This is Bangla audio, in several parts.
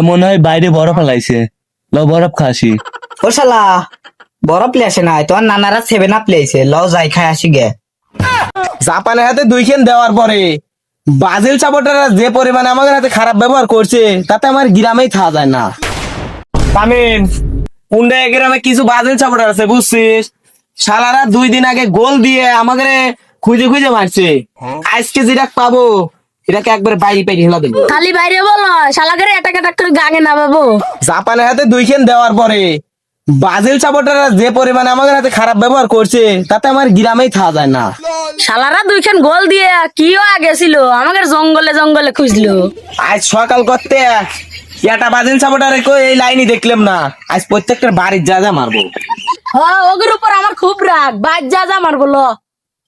মনে হয় বাইরে বরফ ফেলাইছে, ল বরফ খাসি। ও শালা বরফ লেসে নাই, তোমার নানারা 7 আপ লেছে, লও যাই খাই আসি গে। জাপানের হাতে 2 দেওয়ার পরে ব্রাজিল সাপোর্টাররা যে পরিমাণে আমাদের হাতে খারাপ ব্যবহার করছে তাতে আমার গ্রামেই খাওয়া যায় না। তামিম, পুন্ডে গ্রামে কিছু ব্রাজিল সাপোর্টার আছে বুঝছিস, শালারা 2 দিন আগে গোল দিয়ে আমাদের খুঁজে খুঁজে মারছে। আজকে যেটা পাবো এটাকে একবার বাইরে বাইরে হেলা দেবো। খালি বাইরে বলো, শালাকে এটাকে করে গাঙে না বাবু। জাপানের হাতে 2 দেওয়ার পরে ব্রাজিল সাপোর্টাররা যে পরিমাণে আমাদের হাতে খারাপ ব্যবহার করছে তাতে আমার গ্রামেই খাওয়া যায় না। শালারা 2 গোল দিয়ে কিও গেছিল, আমাদের জঙ্গলে জঙ্গলে খুঁজলো। আজ সকাল করতে একটা ব্রাজিল সাপোর্টারে এই লাইনই দেখলাম না, আজ প্রত্যেকটা বাড়ির যা যা মারবো। হ্যাঁ, ওগুর উপর আমার খুব রাগ, বাদ যা যা মার বলো।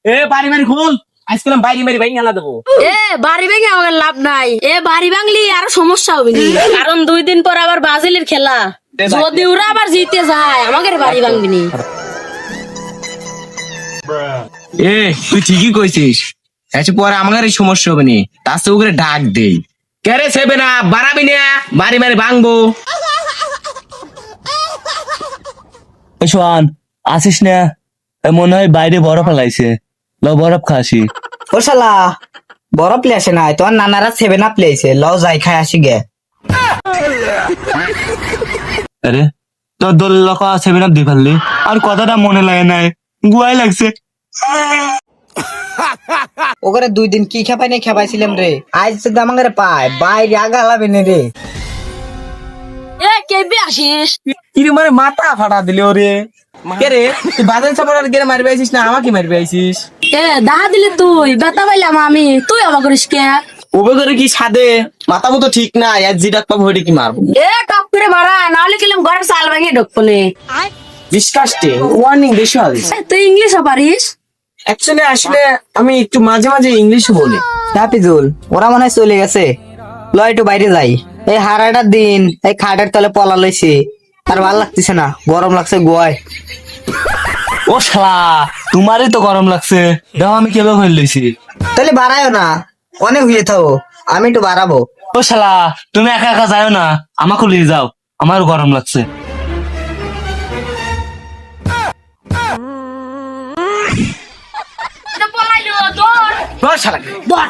এ বাড়ি বাড়ি খুল, আজকাল বাইরে বাড়ি ভাই হেলা দেবো। এ বাড়ি ভেঙে আমাদের লাভ নাই, এ বাড়ি ভাঙলি আরো সমস্যা হবে নি, কারণ 2 দিন পর আবার ব্রাজিলের খেলা, যদি ওরা আবার জিতে যায় আমাদের বাড়ি ভাঙবি নি। এ তুই ঠিকই কইছিস, আচ্ছা পরে আমাদের এই সমস্যা হবে নি, তার সাথে ওকে ডাক দেই। কেরে সেবে না বাড়াবি না, বাড়ি বাড়ি ভাঙবো। সোহান আসিস না, মনে হয় বাইরে বরফ ফেলাইছে, ল বরফ খাসি। ও শালা বরফ লেসে নাই, তোমার নানারা 7 আপ লেছে, লও যাই খাই আসি গে। আরে তোর দল লোক সেভেন আপ দিয়ে ফেললি, আর কথাটা মনে লাগে নাই, গুয়াই লাগছে। ওখানে 2 দিন কি খেপাই নাই খেপাইছিলাম রে, আজ যদি আমাদের পায় বাইরে আগা লাভে নে রে। এ কেবি আসিস? কিরে মানে মাথা ফাটা দিলে ওরে। কেরে তুই বাজার সাপোর্টার গেরে মারবে আইছিস না আমাকে মারবে আইছিস? এ দাহা দিলে তুই, বেতা পাইলাম আমি, তুই আমার করিস কে? ওবে করে কি সাদে মাথা মতো ঠিক না, আর জি ডাক পাবো ওইটা কি মারবো। এ টপ করে মারা, নাহলে কিলাম ঘরের চাল ভেঙে ঢুকপনে। ডিসকাস্টিং, ওয়ার্নিং বেশি হবে। তুই ইংলিশও পারিস? অ্যাকচুয়ালি আসলে আমি একটু মাঝে মাঝে ইংলিশ বলি। হাফিজুল ওরা মনে হয় চলে গেছে, ল একটু বাইরে যাই। এই হারাটার দিন এই খাটের তলে পলা লইছি, আর ভাল লাগতেছে না, গরম লাগছে গোয়ায়। ও শালা তোমারই তো গরম লাগছে, দেখো আমি কেবে হয়ে লইছি। তাহলে বাড়ায়ও না, অনেক হয়ে থাকো, আমি একটু বাড়াবো। ও শালা তুমি একা একা যাও না, আমাকে নিয়ে যাও, আমারও গরম লাগছে। ধর শালা। ধর।